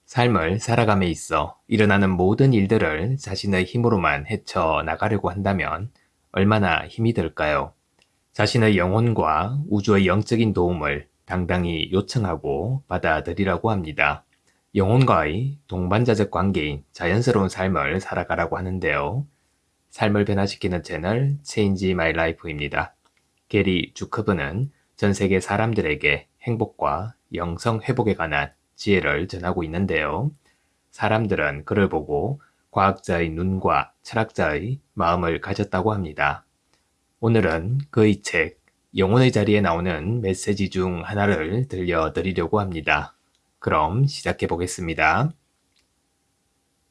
삶을 살아감에 있어 일어나는 모든 일들을 자신의 힘으로만 헤쳐 나가려고 한다면 얼마나 힘이 들까요? 자신의 영혼과 우주의 영적인 도움을 당당히 요청하고 받아들이라고 합니다. 영혼과의 동반자적 관계인 자연스러운 삶을 살아가라고 하는데요. 삶을 변화시키는 채널 Change My Life입니다. 게리 주커브는 전 세계 사람들에게 행복과 영성 회복에 관한 지혜를 전하고 있는데요. 사람들은 그를 보고 과학자의 눈과 철학자의 마음을 가졌다고 합니다. 오늘은 그의 책 영혼의 자리에 나오는 메시지 중 하나를 들려드리려고 합니다. 그럼 시작해 보겠습니다.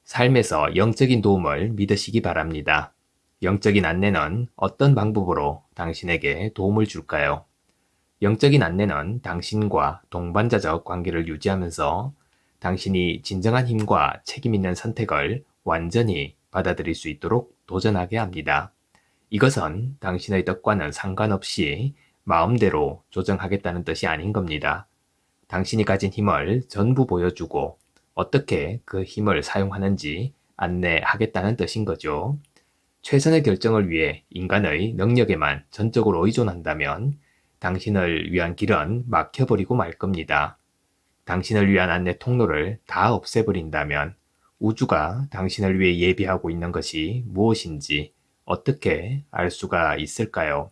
삶에서 영적인 도움을 믿으시기 바랍니다. 영적인 안내는 어떤 방법으로 당신에게 도움을 줄까요? 영적인 안내는 당신과 동반자적 관계를 유지하면서 당신이 진정한 힘과 책임 있는 선택을 완전히 받아들일 수 있도록 도전하게 합니다. 이것은 당신의 뜻과는 상관없이 마음대로 조정하겠다는 뜻이 아닌 겁니다. 당신이 가진 힘을 전부 보여주고 어떻게 그 힘을 사용하는지 안내하겠다는 뜻인 거죠. 최선의 결정을 위해 인간의 능력에만 전적으로 의존한다면 당신을 위한 길은 막혀버리고 말 겁니다. 당신을 위한 안내 통로를 다 없애버린다면 우주가 당신을 위해 예비하고 있는 것이 무엇인지 어떻게 알 수가 있을까요?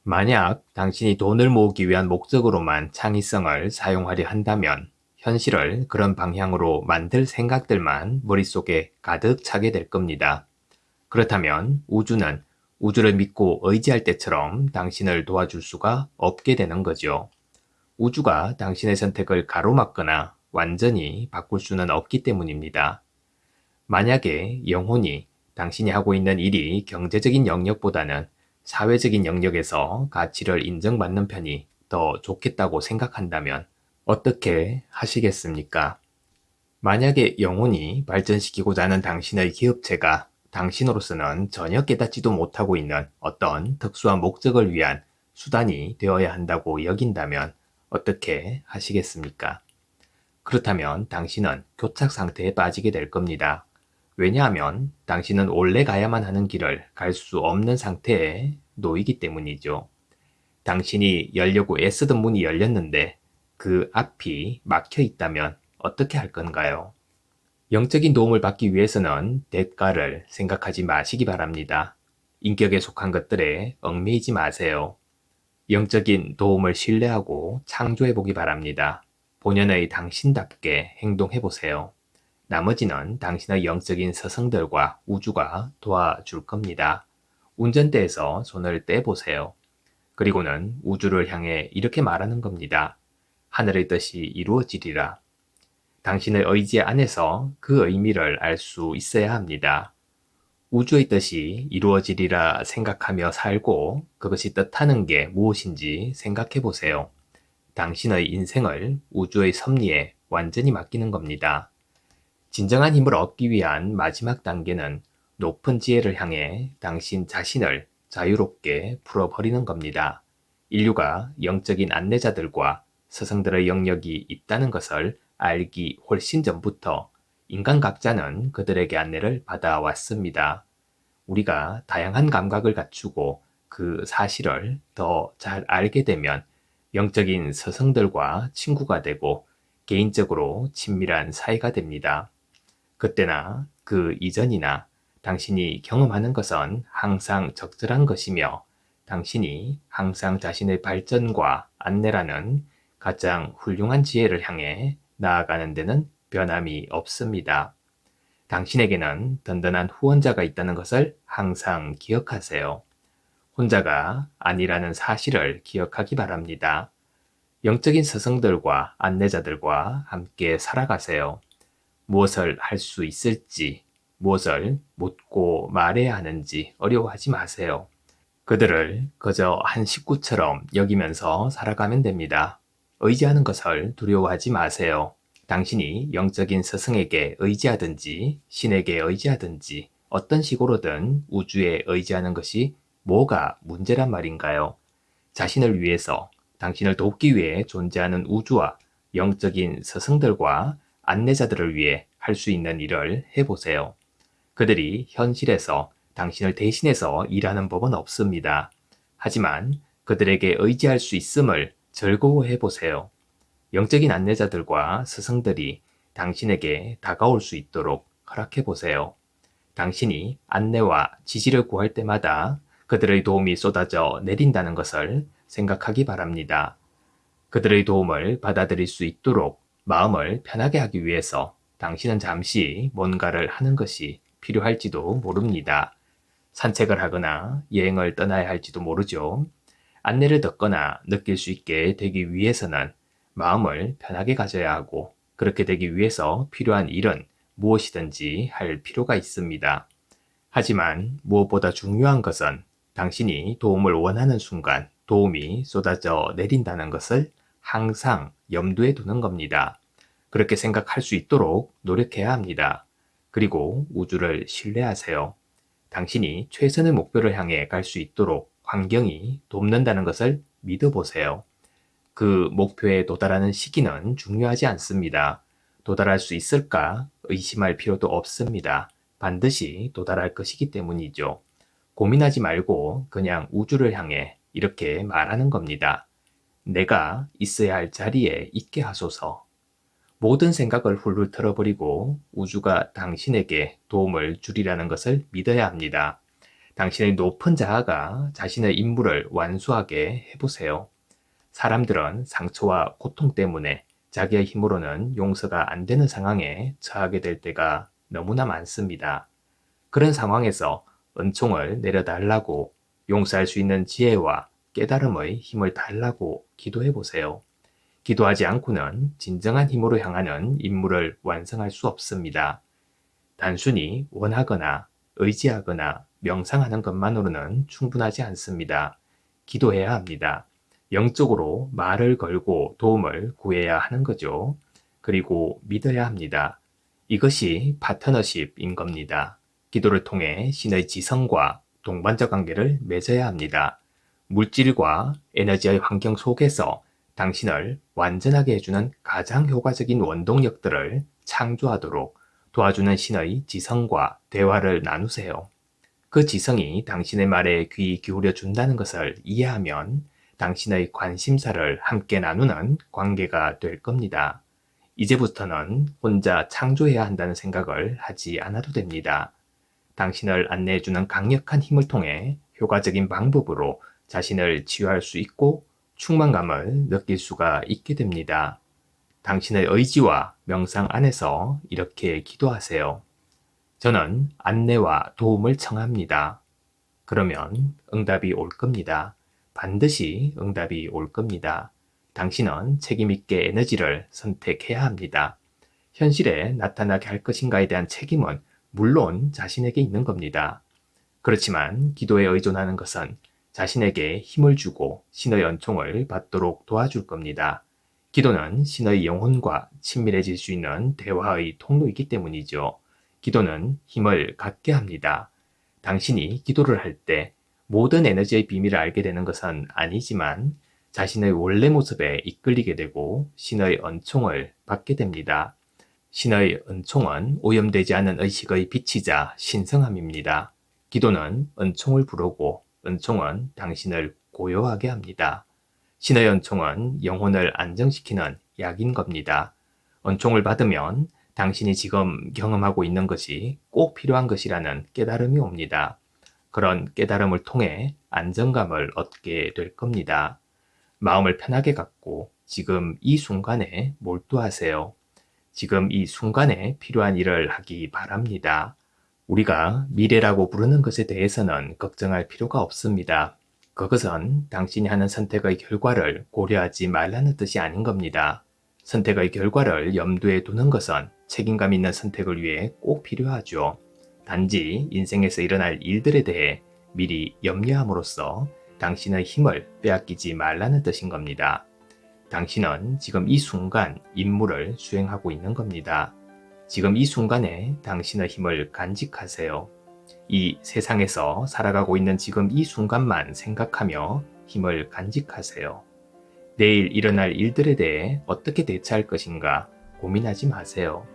만약 당신이 돈을 모으기 위한 목적으로만 창의성을 사용하려 한다면 현실을 그런 방향으로 만들 생각들만 머릿속에 가득 차게 될 겁니다. 그렇다면 우주는 우주를 믿고 의지할 때처럼 당신을 도와줄 수가 없게 되는 거죠. 우주가 당신의 선택을 가로막거나 완전히 바꿀 수는 없기 때문입니다. 만약에 영혼이 당신이 하고 있는 일이 경제적인 영역보다는 사회적인 영역에서 가치를 인정받는 편이 더 좋겠다고 생각한다면 어떻게 하시겠습니까? 만약에 영혼이 발전시키고자 하는 당신의 기업체가 당신으로서는 전혀 깨닫지도 못하고 있는 어떤 특수한 목적을 위한 수단이 되어야 한다고 여긴다면 어떻게 하시겠습니까? 그렇다면 당신은 교착 상태에 빠지게 될 겁니다. 왜냐하면 당신은 원래 가야만 하는 길을 갈 수 없는 상태에 놓이기 때문이죠. 당신이 열려고 애쓰던 문이 열렸는데 그 앞이 막혀 있다면 어떻게 할 건가요? 영적인 도움을 받기 위해서는 대가를 생각하지 마시기 바랍니다. 인격에 속한 것들에 얽매이지 마세요. 영적인 도움을 신뢰하고 창조해 보기 바랍니다. 본연의 당신답게 행동해 보세요. 나머지는 당신의 영적인 서성들과 우주가 도와줄 겁니다. 운전대에서 손을 떼보세요. 그리고는 우주를 향해 이렇게 말하는 겁니다. 하늘의 뜻이 이루어지리라. 당신의 의지 안에서 그 의미를 알 수 있어야 합니다. 우주의 뜻이 이루어지리라 생각하며 살고 그것이 뜻하는 게 무엇인지 생각해 보세요. 당신의 인생을 우주의 섭리에 완전히 맡기는 겁니다. 진정한 힘을 얻기 위한 마지막 단계는 높은 지혜를 향해 당신 자신을 자유롭게 풀어버리는 겁니다. 인류가 영적인 안내자들과 스승들의 영역이 있다는 것을 알기 훨씬 전부터 인간 각자는 그들에게 안내를 받아왔습니다. 우리가 다양한 감각을 갖추고 그 사실을 더 잘 알게 되면 영적인 스승들과 친구가 되고 개인적으로 친밀한 사이가 됩니다. 그때나 그 이전이나 당신이 경험하는 것은 항상 적절한 것이며 당신이 항상 자신의 발전과 안내라는 가장 훌륭한 지혜를 향해 나아가는 데는 변함이 없습니다. 당신에게는 든든한 후원자가 있다는 것을 항상 기억하세요. 혼자가 아니라는 사실을 기억하기 바랍니다. 영적인 스승들과 안내자들과 함께 살아가세요. 무엇을 할 수 있을지, 무엇을 묻고 말해야 하는지 어려워하지 마세요. 그들을 그저 한 식구처럼 여기면서 살아가면 됩니다. 의지하는 것을 두려워하지 마세요. 당신이 영적인 스승에게 의지하든지 신에게 의지하든지 어떤 식으로든 우주에 의지하는 것이 뭐가 문제란 말인가요? 자신을 위해서 당신을 돕기 위해 존재하는 우주와 영적인 스승들과 안내자들을 위해 할 수 있는 일을 해보세요. 그들이 현실에서 당신을 대신해서 일하는 법은 없습니다. 하지만 그들에게 의지할 수 있음을 즐거워해 보세요. 영적인 안내자들과 스승들이 당신에게 다가올 수 있도록 허락해 보세요. 당신이 안내와 지지를 구할 때마다 그들의 도움이 쏟아져 내린다는 것을 생각하기 바랍니다. 그들의 도움을 받아들일 수 있도록 마음을 편하게 하기 위해서 당신은 잠시 뭔가를 하는 것이 필요할지도 모릅니다. 산책을 하거나 여행을 떠나야 할지도 모르죠. 안내를 듣거나 느낄 수 있게 되기 위해서는 마음을 편하게 가져야 하고, 그렇게 되기 위해서 필요한 일은 무엇이든지 할 필요가 있습니다. 하지만 무엇보다 중요한 것은 당신이 도움을 원하는 순간 도움이 쏟아져 내린다는 것을 항상 염두에 두는 겁니다. 그렇게 생각할 수 있도록 노력해야 합니다. 그리고 우주를 신뢰하세요. 당신이 최선의 목표를 향해 갈 수 있도록 환경이 돕는다는 것을 믿어보세요. 그 목표에 도달하는 시기는 중요하지 않습니다. 도달할 수 있을까 의심할 필요도 없습니다. 반드시 도달할 것이기 때문이죠. 고민하지 말고 그냥 우주를 향해 이렇게 말하는 겁니다. 내가 있어야 할 자리에 있게 하소서. 모든 생각을 훌훌 털어버리고 우주가 당신에게 도움을 주리라는 것을 믿어야 합니다. 당신의 높은 자아가 자신의 임무를 완수하게 해보세요. 사람들은 상처와 고통 때문에 자기의 힘으로는 용서가 안 되는 상황에 처하게 될 때가 너무나 많습니다. 그런 상황에서 은총을 내려달라고, 용서할 수 있는 지혜와 깨달음의 힘을 달라고 기도해 보세요. 기도하지 않고는 진정한 힘으로 향하는 임무를 완성할 수 없습니다. 단순히 원하거나 의지하거나 명상하는 것만으로는 충분하지 않습니다. 기도해야 합니다. 영적으로 말을 걸고 도움을 구해야 하는 거죠. 그리고 믿어야 합니다. 이것이 파트너십인 겁니다. 기도를 통해 신의 지성과 동반자 관계를 맺어야 합니다. 물질과 에너지의 환경 속에서 당신을 완전하게 해주는 가장 효과적인 원동력들을 창조하도록 도와주는 신의 지성과 대화를 나누세요. 그 지성이 당신의 말에 귀 기울여 준다는 것을 이해하면 당신의 관심사를 함께 나누는 관계가 될 겁니다. 이제부터는 혼자 창조해야 한다는 생각을 하지 않아도 됩니다. 당신을 안내해주는 강력한 힘을 통해 효과적인 방법으로 자신을 치유할 수 있고 충만감을 느낄 수가 있게 됩니다. 당신의 의지와 명상 안에서 이렇게 기도하세요. 저는 안내와 도움을 청합니다. 그러면 응답이 올 겁니다. 반드시 응답이 올 겁니다. 당신은 책임있게 에너지를 선택해야 합니다. 현실에 나타나게 할 것인가에 대한 책임은 물론 자신에게 있는 겁니다. 그렇지만 기도에 의존하는 것은 자신에게 힘을 주고 신의 은총을 받도록 도와줄 겁니다. 기도는 신의 영혼과 친밀해질 수 있는 대화의 통로이기 때문이죠. 기도는 힘을 갖게 합니다. 당신이 기도를 할 때 모든 에너지의 비밀을 알게 되는 것은 아니지만 자신의 원래 모습에 이끌리게 되고 신의 은총을 받게 됩니다. 신의 은총은 오염되지 않은 의식의 빛이자 신성함입니다. 기도는 은총을 부르고 은총은 당신을 고요하게 합니다. 신의 은총은 영혼을 안정시키는 약인 겁니다. 은총을 받으면 당신이 지금 경험하고 있는 것이 꼭 필요한 것이라는 깨달음이 옵니다. 그런 깨달음을 통해 안정감을 얻게 될 겁니다. 마음을 편하게 갖고 지금 이 순간에 몰두하세요. 지금 이 순간에 필요한 일을 하기 바랍니다. 우리가 미래라고 부르는 것에 대해서는 걱정할 필요가 없습니다. 그것은 당신이 하는 선택의 결과를 고려하지 말라는 뜻이 아닌 겁니다. 선택의 결과를 염두에 두는 것은 책임감 있는 선택을 위해 꼭 필요하죠. 단지 인생에서 일어날 일들에 대해 미리 염려함으로써 당신의 힘을 빼앗기지 말라는 뜻인 겁니다. 당신은 지금 이 순간 임무를 수행하고 있는 겁니다. 지금 이 순간에 당신의 힘을 간직하세요. 이 세상에서 살아가고 있는 지금 이 순간만 생각하며 힘을 간직하세요. 내일 일어날 일들에 대해 어떻게 대처할 것인가 고민하지 마세요.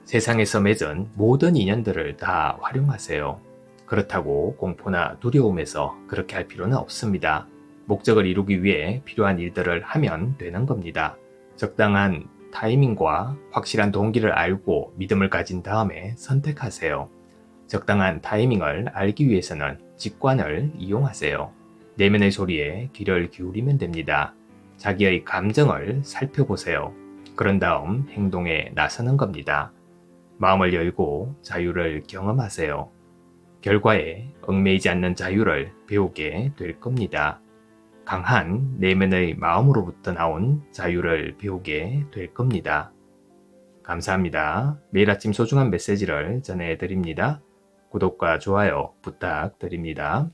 세상에서 맺은 모든 인연들을 다 활용하세요. 그렇다고 공포나 두려움에서 그렇게 할 필요는 없습니다. 목적을 이루기 위해 필요한 일들을 하면 되는 겁니다. 적당한 타이밍과 확실한 동기를 알고 믿음을 가진 다음에 선택하세요. 적당한 타이밍을 알기 위해서는 직관을 이용하세요. 내면의 소리에 귀를 기울이면 됩니다. 자기의 감정을 살펴보세요. 그런 다음 행동에 나서는 겁니다. 마음을 열고 자유를 경험하세요. 결과에 얽매이지 않는 자유를 배우게 될 겁니다. 강한 내면의 마음으로부터 나온 자유를 배우게 될 겁니다. 감사합니다. 매일 아침 소중한 메시지를 전해드립니다. 구독과 좋아요 부탁드립니다.